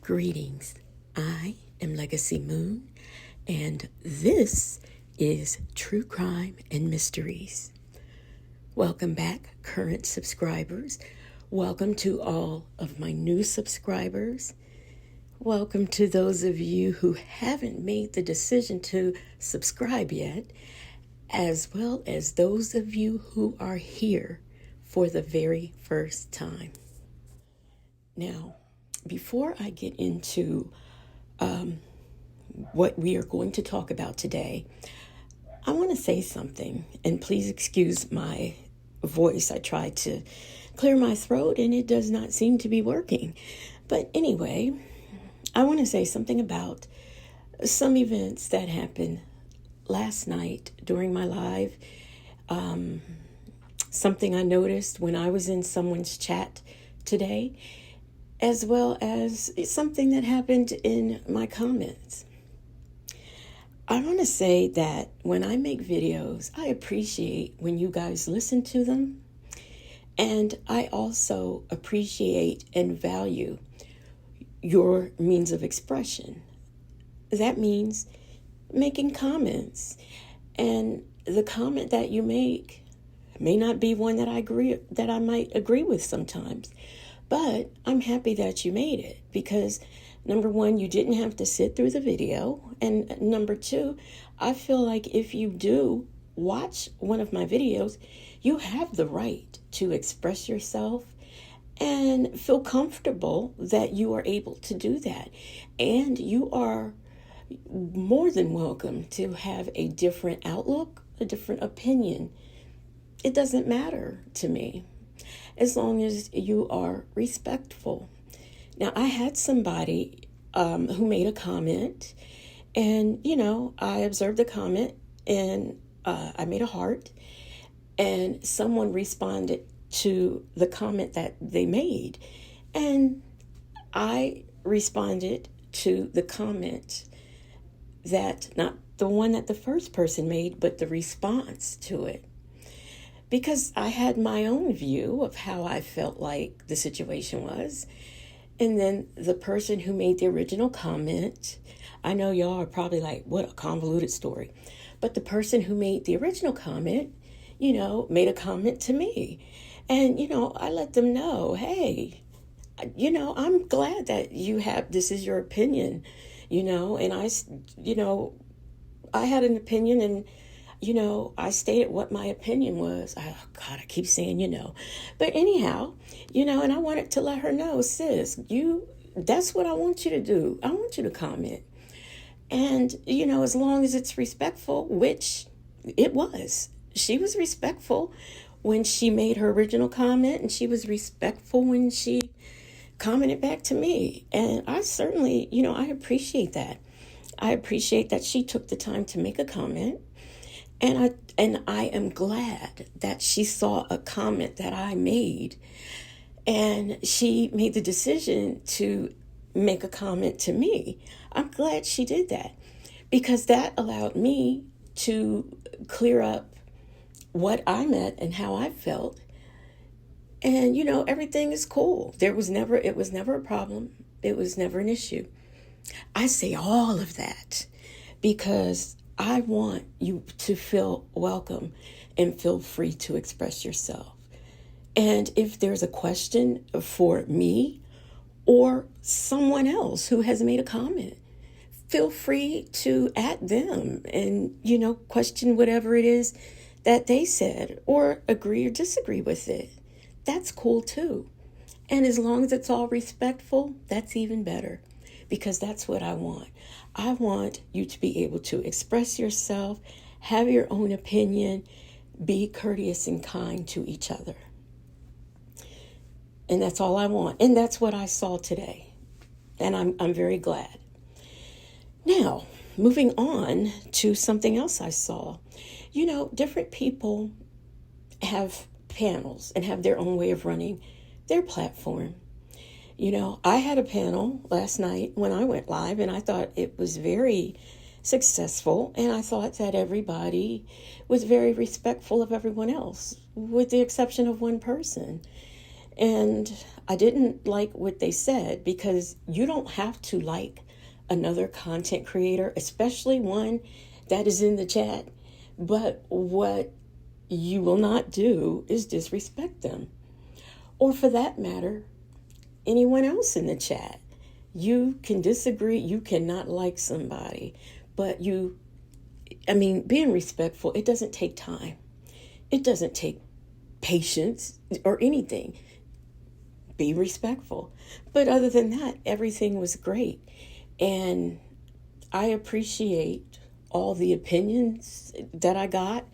Greetings. I am Legacy Moon, and this is True Crime and Mysteries. Welcome back, current subscribers. Welcome to all of my new subscribers. Welcome to those of you who haven't made the decision to subscribe yet, as well as those of you who are here for the very first time. Now, before I get into what we are going to talk about today, I want to say something, and please excuse my voice. I tried to clear my throat and it does not seem to be working. But anyway, I want to say something about some events that happened last night during my live. Something I noticed when I was in someone's chat today, as well as something that happened in my comments. I want to say that when I make videos, I appreciate when you guys listen to them. And I also appreciate and value your means of expression. That means making comments. And the comment that you make may not be one that I might agree with sometimes. But I'm happy that you made it because, number one, you didn't have to sit through the video. And number two, I feel like if you do watch one of my videos, you have the right to express yourself and feel comfortable that you are able to do that. And you are more than welcome to have a different outlook, a different opinion. It doesn't matter to me, as long as you are respectful. Now, I had somebody who made a comment, and, I observed the comment, and I made a heart, and someone responded to the comment that they made, and I responded to the comment that, not the one that the first person made, but the response to it. Because I had my own view of how I felt like the situation was. And then the person who made the original comment, I know y'all are probably like, what a convoluted story. But the person who made the original comment, made a comment to me. And, I let them know, hey, I'm glad that this is your opinion, and I had an opinion, and I stated what my opinion was. Oh, God, I keep saying, But anyhow, and I wanted to let her know, sis, that's what I want you to do. I want you to comment. And, as long as it's respectful, which it was. She was respectful when she made her original comment, and she was respectful when she commented back to me. And I certainly, I appreciate that. I appreciate that she took the time to make a comment. And I am glad that she saw a comment that I made, and she made the decision to make a comment to me. I'm glad she did that, because that allowed me to clear up what I meant and how I felt. And, everything is cool. It was never a problem. It was never an issue. I say all of that because I want you to feel welcome and feel free to express yourself. And if there's a question for me or someone else who has made a comment, feel free to add them and, question whatever it is that they said, or agree or disagree with it. That's cool too. And as long as it's all respectful, that's even better, because that's what I want. I want you to be able to express yourself, have your own opinion, be courteous and kind to each other. And that's all I want. And that's what I saw today. And I'm very glad. Now, moving on to something else I saw. Different people have panels and have their own way of running their platform. I had a panel last night when I went live, and I thought it was very successful, and I thought that everybody was very respectful of everyone else, with the exception of one person. And I didn't like what they said, because you don't have to like another content creator, especially one that is in the chat. But what you will not do is disrespect them. Or for that matter, anyone else in the chat. You can disagree, you cannot like somebody, but being respectful, it doesn't take time. It doesn't take patience or anything. Be respectful. But other than that, everything was great. And I appreciate all the opinions that I got,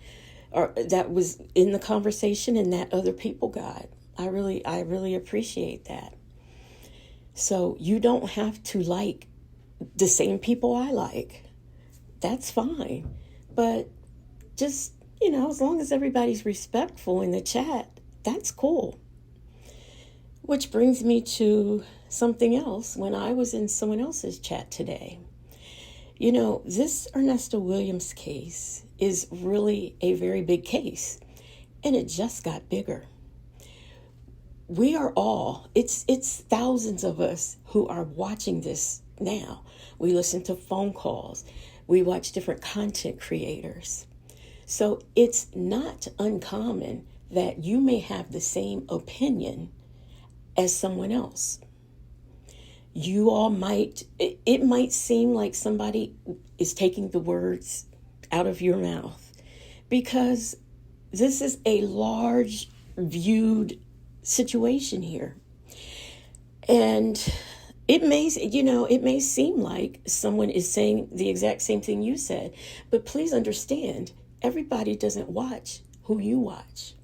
or that was in the conversation, and that other people got. I really appreciate that. So you don't have to like the same people I like. That's fine. But just, as long as everybody's respectful in the chat, that's cool. Which brings me to something else. When I was in someone else's chat today, this Ernesto Williams case is really a very big case, and it just got bigger. We are all, it's thousands of us who are watching this now. We listen to phone calls. We watch different content creators. So it's not uncommon that you may have the same opinion as someone else. You all it might seem like somebody is taking the words out of your mouth, because this is a large viewed situation here. And it may seem like someone is saying the exact same thing you said, but please understand, everybody doesn't watch who you watch.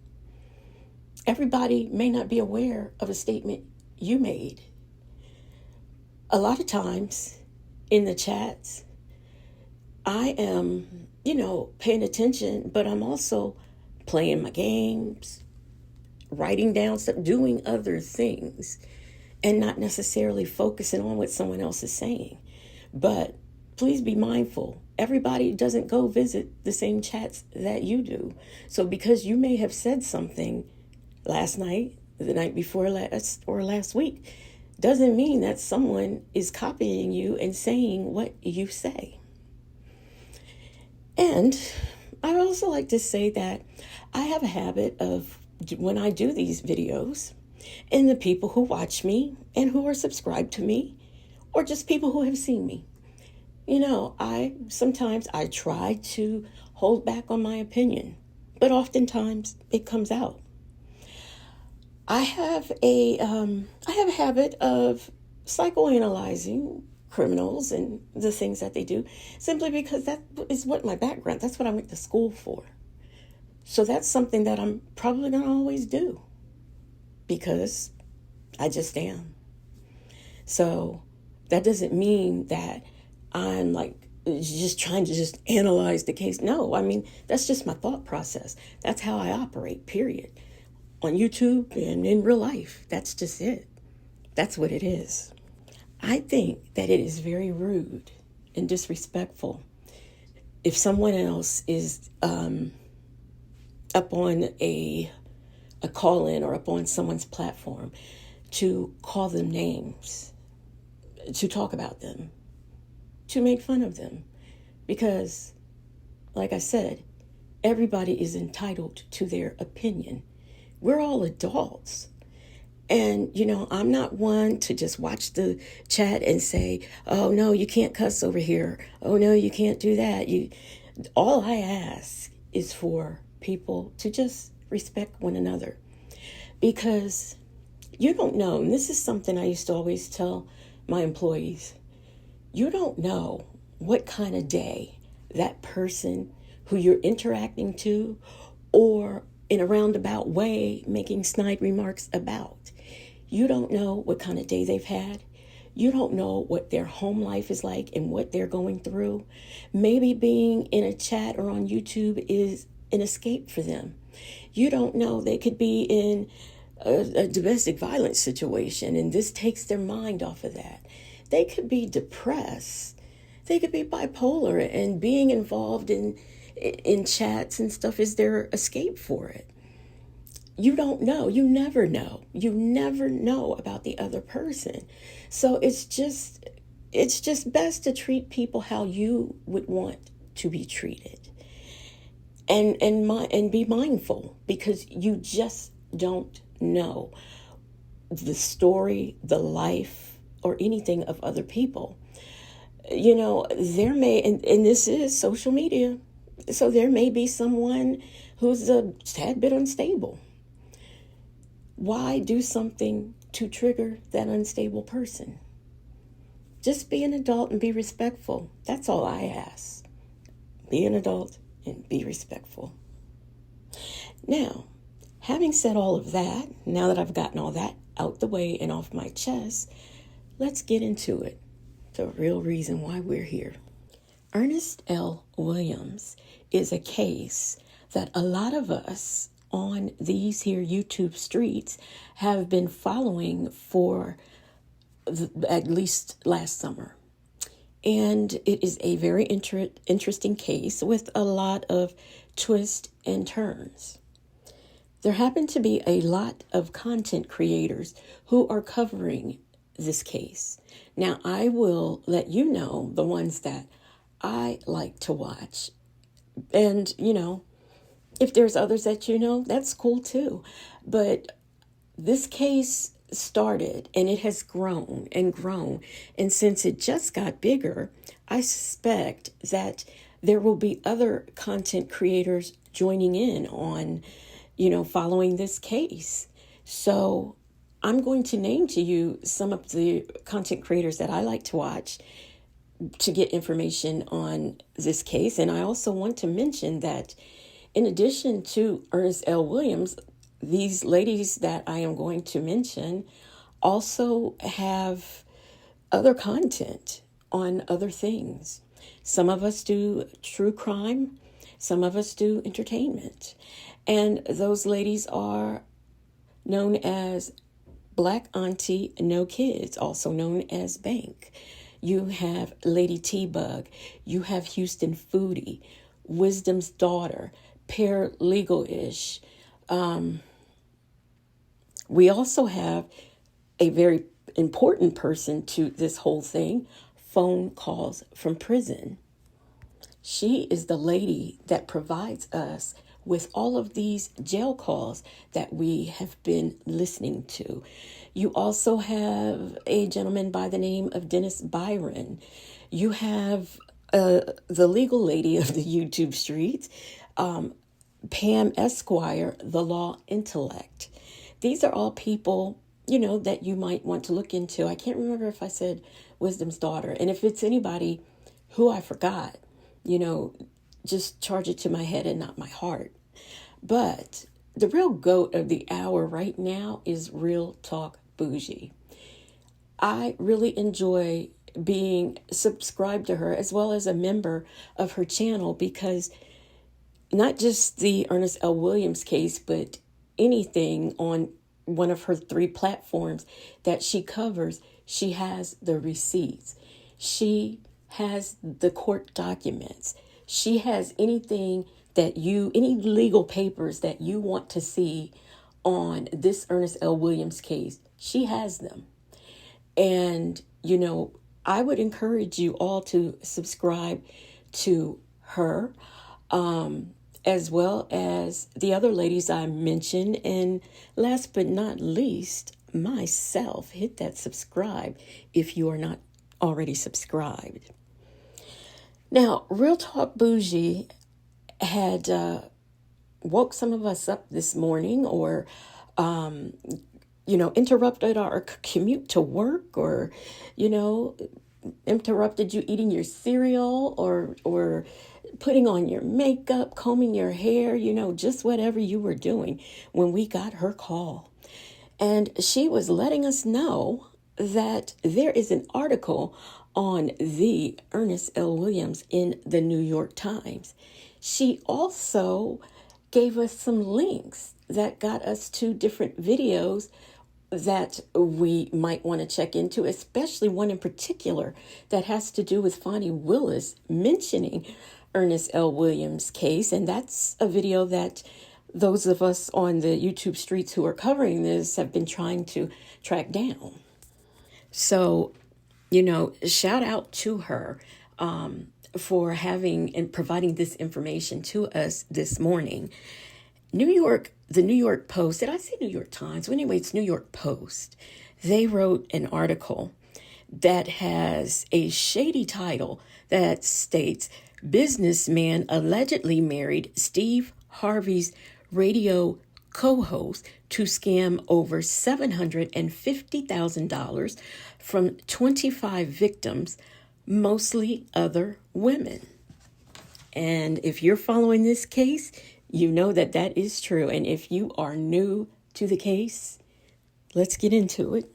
Everybody may not be aware of a statement you made. A lot of times in the chats, I am, paying attention, but I'm also playing my games, writing down stuff, doing other things, and not necessarily focusing on what someone else is saying. But please be mindful. Everybody doesn't go visit the same chats that you do. So because you may have said something last night, the night before last, or last week, doesn't mean that someone is copying you and saying what you say. And I'd also like to say that I have a habit of, when I do these videos, and the people who watch me and who are subscribed to me, or just people who have seen me, sometimes I try to hold back on my opinion, but oftentimes it comes out. I have a habit of psychoanalyzing criminals and the things that they do, simply because that is what my background, that's what I went to school for. So that's something that I'm probably going to always do, because I just am. So that doesn't mean that I'm just trying to just analyze the case. No, that's just my thought process. That's how I operate, period. On YouTube and in real life, that's just it. That's what it is. I think that it is very rude and disrespectful if someone else is up on a call-in or up on someone's platform to call them names, to talk about them, to make fun of them. Because, like I said, everybody is entitled to their opinion. We're all adults. And, I'm not one to just watch the chat and say, oh, no, you can't cuss over here. Oh, no, you can't do that. All I ask is for people to just respect one another. Because you don't know, and this is something I used to always tell my employees, you don't know what kind of day that person who you're interacting to, or in a roundabout way making snide remarks about. You don't know what kind of day they've had. You don't know what their home life is like and what they're going through. Maybe being in a chat or on YouTube is an escape for them. You don't know, they could be in a domestic violence situation, and this takes their mind off of that. They could be depressed. They could be bipolar, and being involved in chats and stuff is their escape for it. you don't know. You never know. You never know about the other person. So it's just best to treat people how you would want to be treated. And be mindful, because you just don't know the story, the life, or anything of other people. There may, and this is social media, so there may be someone who's a tad bit unstable. Why do something to trigger that unstable person? Just be an adult and be respectful. That's all I ask. Be an adult and be respectful. Now, having said all of that, now that I've gotten all that out the way and off my chest, let's get into it. The real reason why we're here. Ernest L. Williams is a case that a lot of us on these here YouTube streets have been following for at least last summer. And it is a very interesting case with a lot of twists and turns. There happen to be a lot of content creators who are covering this case. Now, I will let you know the ones that I like to watch. And, if there's others that that's cool too. But this case started and it has grown and grown. And since it just got bigger, I suspect that there will be other content creators joining in on, following this case. So I'm going to name to you some of the content creators that I like to watch to get information on this case. And I also want to mention that in addition to Ernest L. Williams, these ladies that I am going to mention also have other content on other things. Some of us do true crime. Some of us do entertainment. And those ladies are known as Black Auntie No Kids, also known as Bank. You have Lady T-Bug. You have Houston Foodie, Wisdom's Daughter, Paralegal-ish. We also have a very important person to this whole thing, Phone Calls from Prison. She is the lady that provides us with all of these jail calls that we have been listening to. You also have a gentleman by the name of Dennis Byron. You have the legal lady of the YouTube streets, Pam Esquire, The Law Intellect. These are all people, that you might want to look into. I can't remember if I said Wisdom's Daughter. And if it's anybody who I forgot, just charge it to my head and not my heart. But the real goat of the hour right now is Real Talk Bougie. I really enjoy being subscribed to her as well as a member of her channel, because not just the Ernest L. Williams case, but anything on one of her 3 platforms that she covers, she has the receipts. She has the court documents. She has anything any legal papers that you want to see on this Ernest L. Williams case. She has them. And, I would encourage you all to subscribe to her, as well as the other ladies I mentioned. And last but not least, myself. Hit that subscribe if you are not already subscribed. Now, Real Talk Bougie had woke some of us up this morning, or interrupted our commute to work, or interrupted you eating your cereal, or putting on your makeup, combing your hair, just whatever you were doing when we got her call. And she was letting us know that there is an article on the Ernest L. Williams in the New York Times. She also gave us some links that got us to different videos that we might want to check into, especially one in particular that has to do with Fonnie Willis mentioning Ernest L. Williams' case. And that's a video that those of us on the YouTube streets who are covering this have been trying to track down. So, shout out to her for having and providing this information to us this morning. The New York Post, did I say New York Times? Well, anyway, it's New York Post. They wrote an article that has a shady title that states, "Businessman allegedly married Steve Harvey's radio co-host to scam over $750,000 from 25 victims, mostly other women." And if you're following this case, you know that that is true. And if you are new to the case, let's get into it.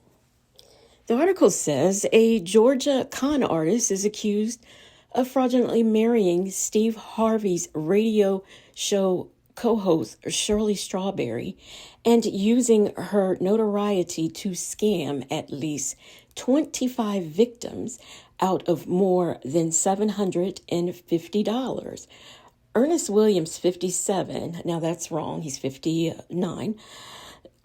The article says a Georgia con artist is accused of fraudulently marrying Steve Harvey's radio show co-host Shirley Strawberry and using her notoriety to scam at least 25 victims out of more than $750. Ernest Williams, 57, now that's wrong, he's 59,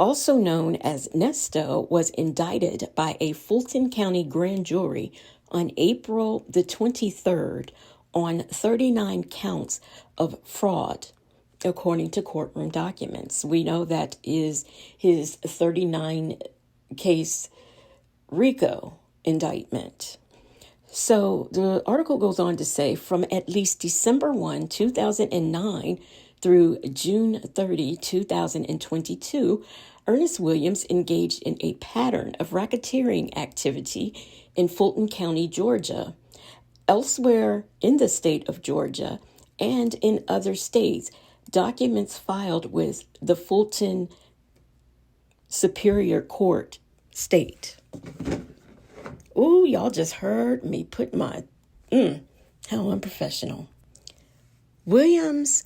also known as Nesto, was indicted by a Fulton County grand jury on April the 23rd on 39 counts of fraud, according to courtroom documents. We know that is his 39 case RICO indictment. So the article goes on to say, from at least December 1, 2009 through June 30, 2022, Ernest Williams engaged in a pattern of racketeering activity in Fulton County, Georgia. Elsewhere in the state of Georgia and in other states, documents filed with the Fulton Superior Court state. Ooh, y'all just heard me put my, how unprofessional. Williams,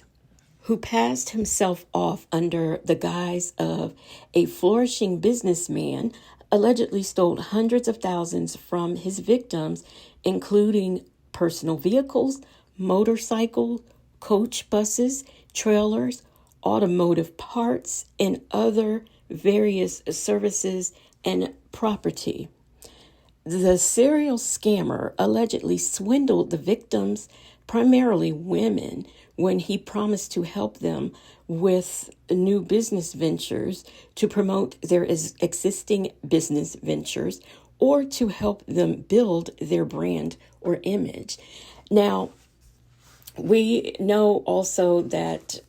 who passed himself off under the guise of a flourishing businessman, allegedly stole hundreds of thousands from his victims, including personal vehicles, motorcycles, coach buses, trailers, automotive parts, and other various services and property. The serial scammer allegedly swindled the victims, primarily women, when he promised to help them with new business ventures, to promote their existing business ventures, or to help them build their brand or image. Now, we know also that,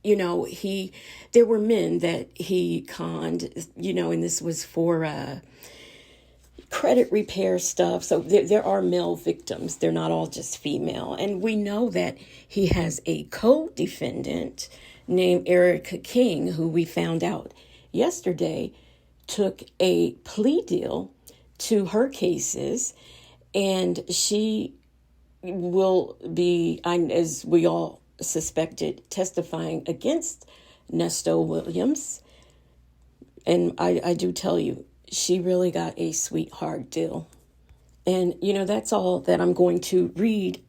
there were men that he conned, and this was for credit repair stuff. So there are male victims. They're not all just female. And we know that he has a co-defendant named Erica King, who we found out yesterday took a plea deal to her cases. And she will be, as we all suspected, testifying against Nesto Williams. And I do tell you, she really got a sweetheart deal. And, that's all that I'm going to read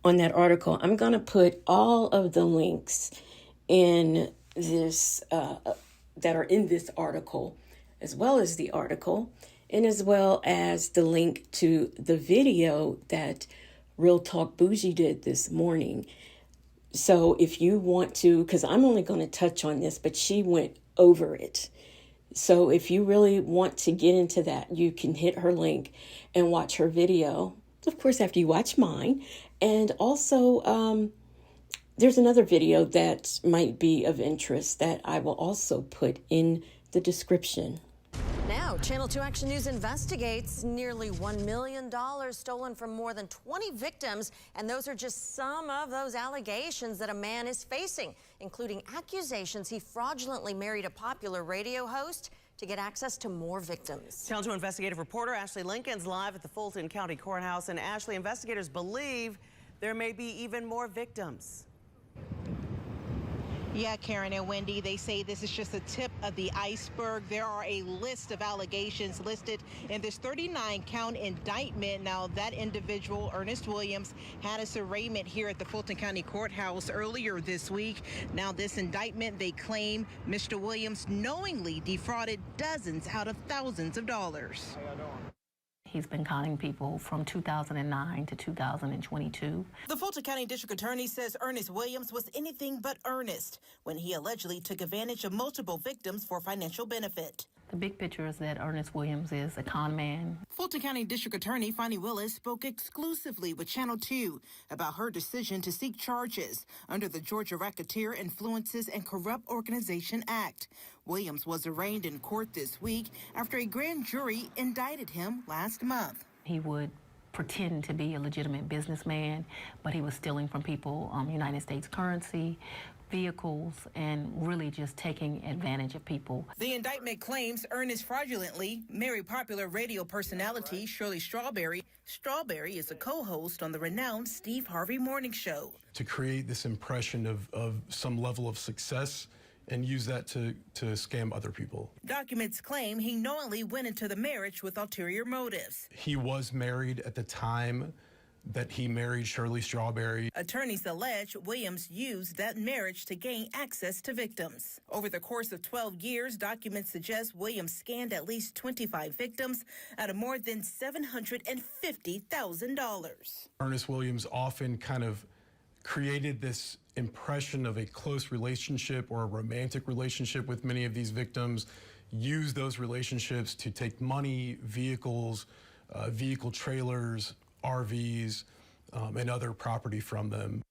on that article. I'm going to put all of the links in this, that are in this article, as well as the article, and as well as the link to the video that Real Talk Bougie did this morning. So if you want to, because I'm only going to touch on this, but she went over it. So if you really want to get into that, you can hit her link and watch her video, of course, after you watch mine. And also, there's another video that might be of interest that I will also put in the description. Now, Channel 2 Action News investigates nearly $1 million stolen from more than 20 victims. And those are just some of those allegations that a man is facing, including accusations he fraudulently married a popular radio host to get access to more victims. Channel 2 investigative reporter Ashley Lincoln's live at the Fulton County Courthouse. And Ashley, investigators believe there may be even more victims. Yeah, Karen and Wendy, they say this is just the tip of the iceberg. There are a list of allegations listed in this 39-count indictment. Now, that individual, Ernest Williams, had his arraignment here at the Fulton County Courthouse earlier this week. Now, this indictment, they claim Mr. Williams knowingly defrauded dozens out of thousands of dollars. He's been conning people from 2009 to 2022. The Fulton County District Attorney says Ernest Williams was anything but earnest when he allegedly took advantage of multiple victims for financial benefit. The big picture is that Ernest Williams is a con man. Fulton County District Attorney Fonnie Willis spoke exclusively with Channel 2 about her decision to seek charges under the Georgia Racketeer Influences and Corrupt Organization Act. Williams was arraigned in court this week after a grand jury indicted him last month. He would pretend to be a legitimate businessman, but he was stealing from people United States currency, vehicles, and really just taking advantage of people. The indictment claims Ernest fraudulently married popular radio personality Shirley Strawberry. Strawberry is a co-host on the renowned Steve Harvey Morning Show. To create this impression of some level of success and use that to scam other people. Documents claim he knowingly went into the marriage with ulterior motives. He was married at the time that he married Shirley Strawberry. Attorneys allege Williams used that marriage to gain access to victims. Over the course of 12 years, documents suggest Williams scanned at least 25 victims out of more than $750,000. Ernest Williams often kind of created this impression of a close relationship or a romantic relationship with many of these victims, used those relationships to take money, vehicles, vehicle trailers, RVs, and other property from them.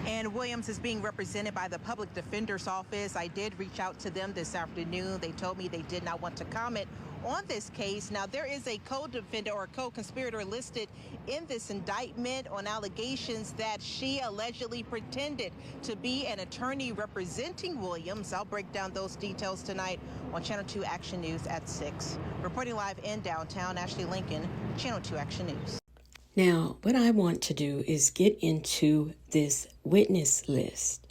And Williams is being represented by the Public Defender's Office. I did reach out to them this afternoon. They told me they did not want to comment on this case. Now, there is a co-defendant or co-conspirator listed in this indictment on allegations that she allegedly pretended to be an attorney representing Williams. I'll break down those details tonight on Channel 2 Action News at 6. Reporting live in downtown, Ashley Lincoln, Channel 2 Action News. Now, what I want to do is get into this witness list.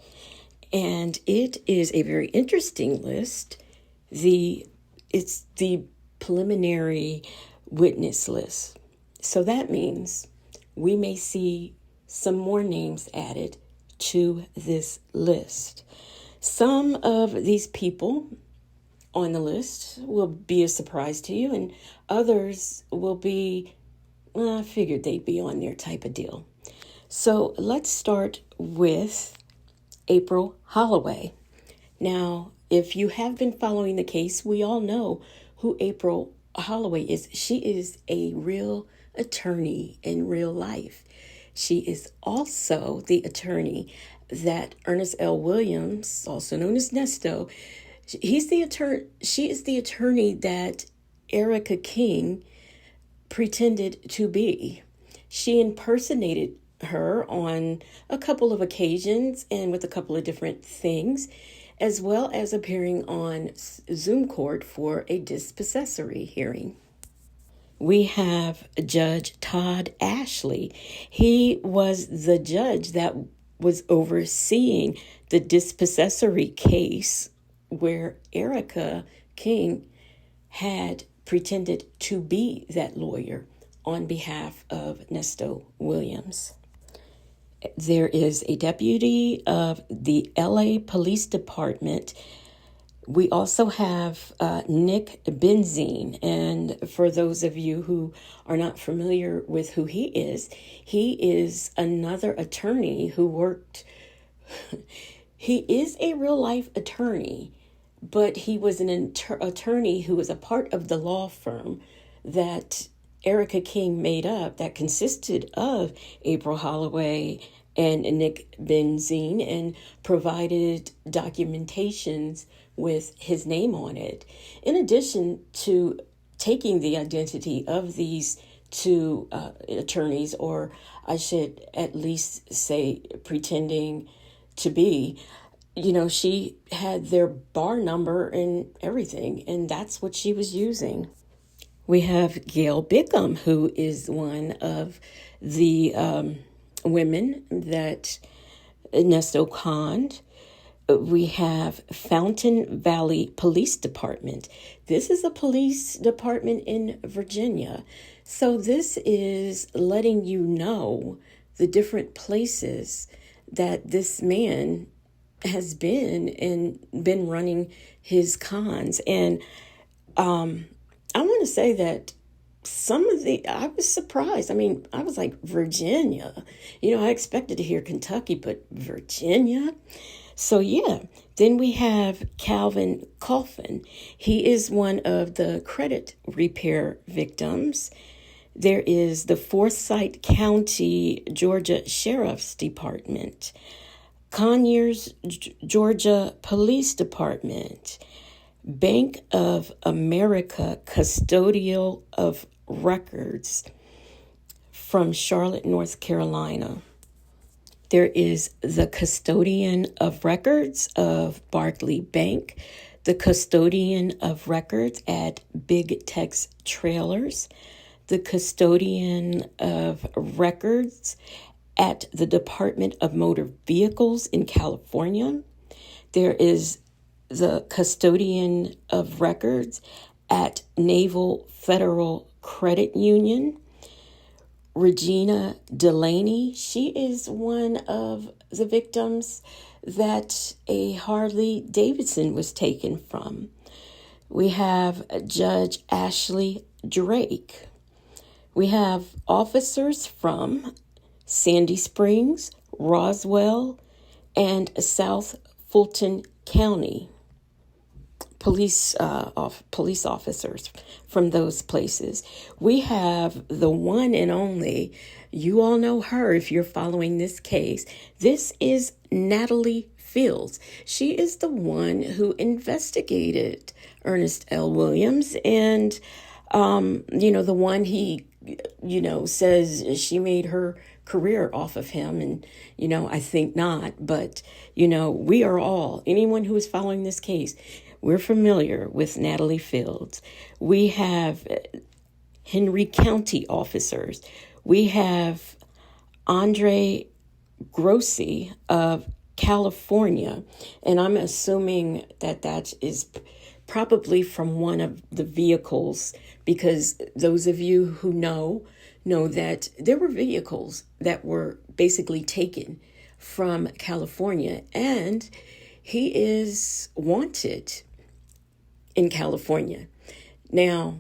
And it is a very interesting list. It's the preliminary witness list. So that means we may see some more names added to this list. Some of these people on the list will be a surprise to you, and others will be, I figured they'd be on there type of deal. So let's start with April Holloway. Now, if you have been following the case, we all know who April Holloway is. She is a real attorney in real life. She is also the attorney that Ernest L. Williams, also known as Nesto, she is the attorney that Erica King pretended to be. She impersonated her on a couple of occasions and with a couple of different things, as well as appearing on Zoom court for a dispossessory hearing. We have Judge Todd Ashley. He was the judge that was overseeing the dispossessory case where Erica King had pretended to be that lawyer on behalf of Nesto Williams. There is a deputy of the LA Police Department. We also have Nick Benzine. And for those of you who are not familiar with who he is another attorney who worked. He is a real life attorney, but he was an attorney who was a part of the law firm that Erica King made up that consisted of April Holloway and Nick Benzine and provided documentations with his name on it. In addition to taking the identity of these two attorneys, or I should at least say pretending to be, she had their bar number and everything, and that's what she was using. We have Gail Bickham, who is one of the women that Nesto. We have Fountain Valley Police Department. This is a police department in Virginia. So this is letting you know the different places that this man has been running his cons. And I want to say that I was surprised. I mean, I was like, Virginia. I expected to hear Kentucky, but Virginia? So yeah, then we have Calvin Coffin. He is one of the credit repair victims. There is the Forsyth County, Georgia Sheriff's Department, Conyers, Georgia Police Department, Bank of America Custodial of Records from Charlotte, North Carolina. There is the Custodian of Records of Barclay Bank, the Custodian of Records at Big Tex Trailers, the Custodian of Records at the Department of Motor Vehicles in California. There is the Custodian of Records at Naval Federal Credit Union. Regina Delaney, she is one of the victims that a Harley Davidson was taken from. We have Judge Ashley Drake. We have officers from Sandy Springs, Roswell, and South Fulton County. Police officers from those places. We have the one and only, you all know her if you're following this case. This is Natalie Fields. She is the one who investigated Ernest L. Williams, and the one he says she made her career off of him, and I think not, but we are all, anyone who is following this case, we're familiar with Natalie Fields. We have Henry County officers. We have Andre Grossi of California, and I'm assuming that is probably from one of the vehicles, because those of you who know that there were vehicles that were basically taken from California, and he is wanted in California. Now,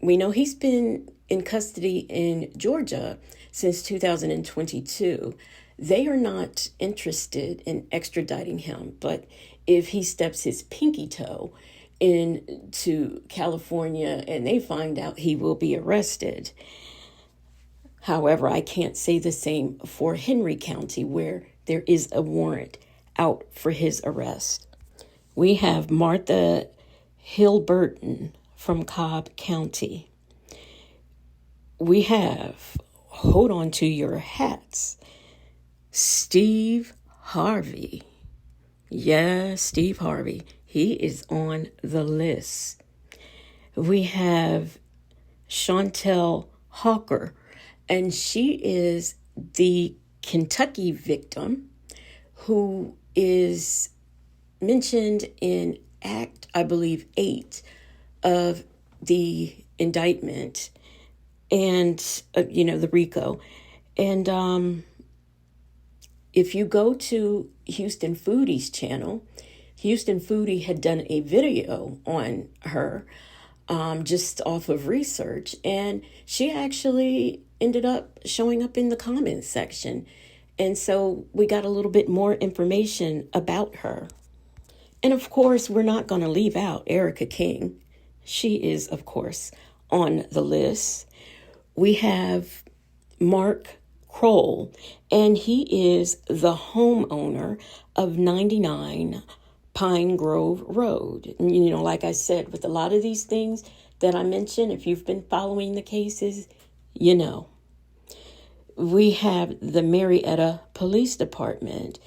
we know he's been in custody in Georgia since 2022. They are not interested in extraditing him, but if he steps his pinky toe into California and they find out, he will be arrested. However, I can't say the same for Henry County, where there is a warrant out for his arrest. We have Martha Hilburton from Cobb County. We have, hold on to your hats, Steve Harvey. Yeah, Steve Harvey. He is on the list. We have Chantel Hawker, and she is the Kentucky victim who is mentioned in Act, I believe, 8 of the indictment, and, the RICO. And if you go to Houston Foodie's channel, Houston Foodie had done a video on her just off of research, and she actually ended up showing up in the comments section. And so we got a little bit more information about her. And of course, we're not going to leave out Erica King. She is, of course, on the list. We have Mark Kroll, and he is the homeowner of 99 Pine Grove Road. And, like I said, with a lot of these things that I mentioned, if you've been following the cases, We have the Marietta Police Department.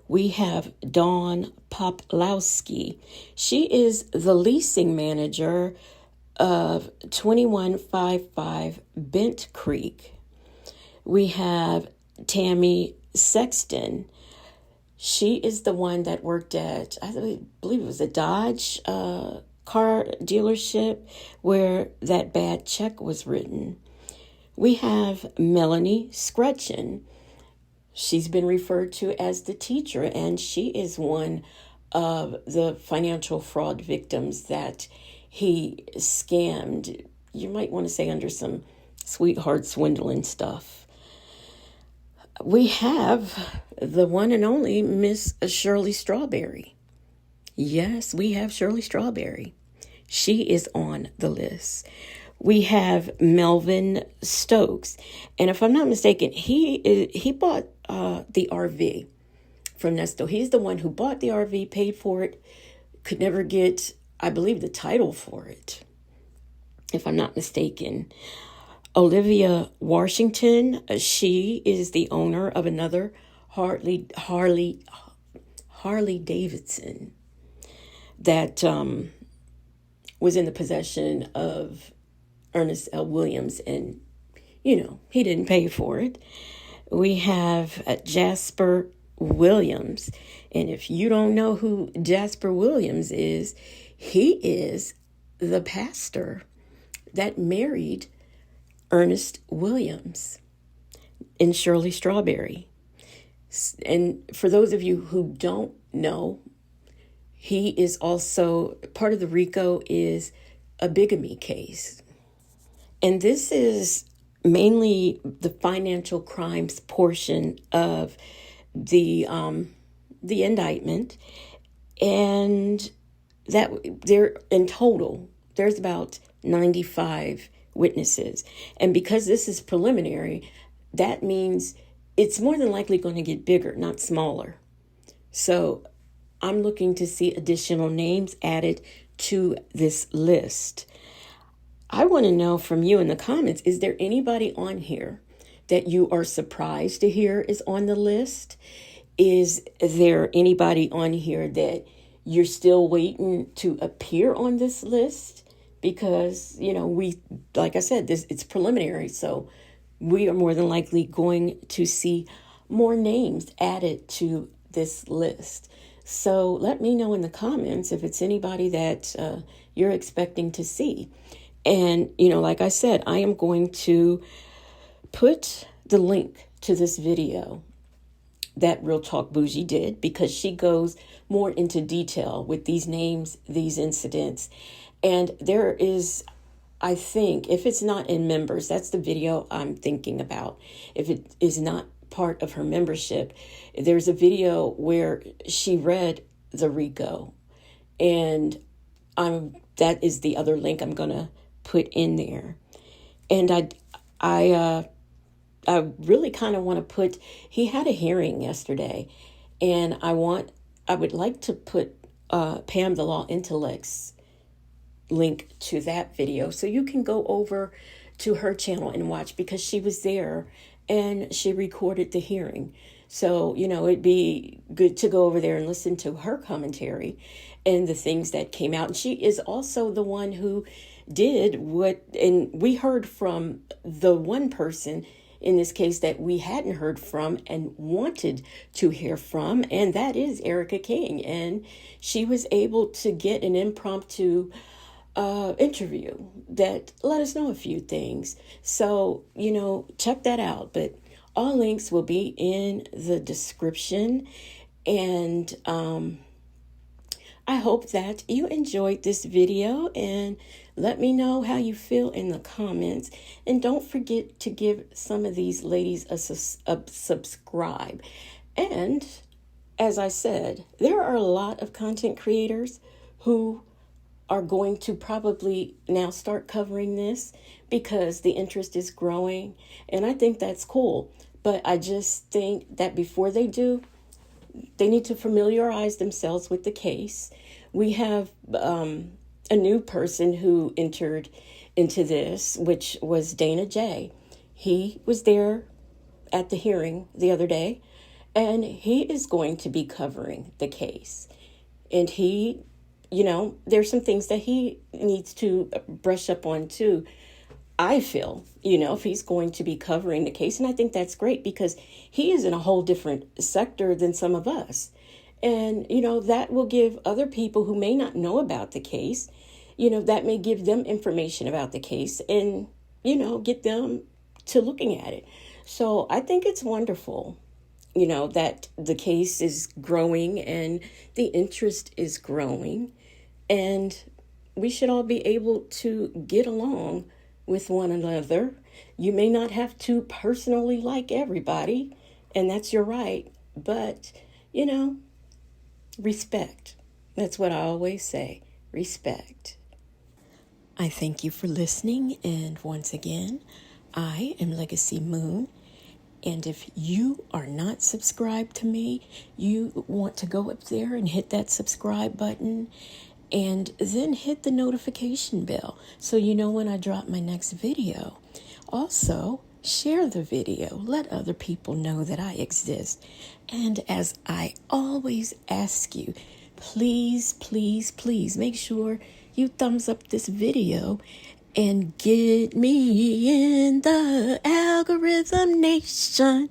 We have Dawn Poplowski. She is the leasing manager of 2155 Bent Creek. We have Tammy Sexton. She is the one that worked at, I believe it was a Dodge car dealership where that bad check was written. We have Melanie Scretchen. She's been referred to as the teacher, and she is one of the financial fraud victims that he scammed. You might want to say under some sweetheart swindling stuff. We have the one and only Miss Shirley Strawberry. Yes, we have Shirley Strawberry. She is on the list. We have Melvin Stokes. And if I'm not mistaken, he bought the RV from Nesto. He's the one who bought the RV, paid for it, could never get, I believe, the title for it, if I'm not mistaken. Olivia Washington, she is the owner of another Harley Davidson that was in the possession of Ernest L. Williams, and, he didn't pay for it. We have Jasper Williams, and if you don't know who Jasper Williams is, he is the pastor that married Ernest Williams and Shirley Strawberry. And for those of you who don't know, he is also part of the RICO is a bigamy case. And this is mainly the financial crimes portion of the indictment. And that there in total, there's about 95 witnesses. And because this is preliminary, that means it's more than likely going to get bigger, not smaller. So I'm looking to see additional names added to this list. I want to know from you in the comments, is there anybody on here that you are surprised to hear is on the list? Is there anybody on here that you're still waiting to appear on this list? Because, like I said, it's preliminary, so we are more than likely going to see more names added to this list. So let me know in the comments if it's anybody that you're expecting to see. And, like I said, I am going to put the link to this video that Real Talk Bougie did, because she goes more into detail with these names, these incidents. And there is, I think, if it's not in members, that's the video I'm thinking about. If it is not part of her membership, there's a video where she read the RICO. And that is the other link I'm going to put in there. And I really kind of want to put, he had a hearing yesterday, and I would like to put Pam The Law Intellect's link to that video so you can go over to her channel and watch, because she was there and she recorded the hearing. So, it'd be good to go over there and listen to her commentary and the things that came out. And she is also the one who did and we heard from the one person in this case that we hadn't heard from and wanted to hear from, and that is Erica King. And she was able to get an impromptu interview that let us know a few things. So, check that out. But all links will be in the description. And I hope that you enjoyed this video, and let me know how you feel in the comments. And don't forget to give some of these ladies a subscribe. And as I said, there are a lot of content creators who are going to probably now start covering this because the interest is growing. And I think that's cool. But I just think that before they do, they need to familiarize themselves with the case. We have a new person who entered into this, which was Dana J. He was there at the hearing the other day, and he is going to be covering the case. And there's some things that he needs to brush up on too. I feel, if he's going to be covering the case. And I think that's great because he is in a whole different sector than some of us. And, that will give other people who may not know about the case, that may give them information about the case and, get them to looking at it. So I think it's wonderful, that the case is growing and the interest is growing. And we should all be able to get along with one another. You may not have to personally like everybody, and that's your right. But, respect. That's what I always say, respect. I thank you for listening. And once again, I am Legacy Moon. And if you are not subscribed to me, you want to go up there and hit that subscribe button and then hit the notification bell so you know when I drop my next video. Also, share the video. Let other people know that I exist. And as I always ask you, please, please, please make sure you thumbs up this video and get me in the algorithm nation.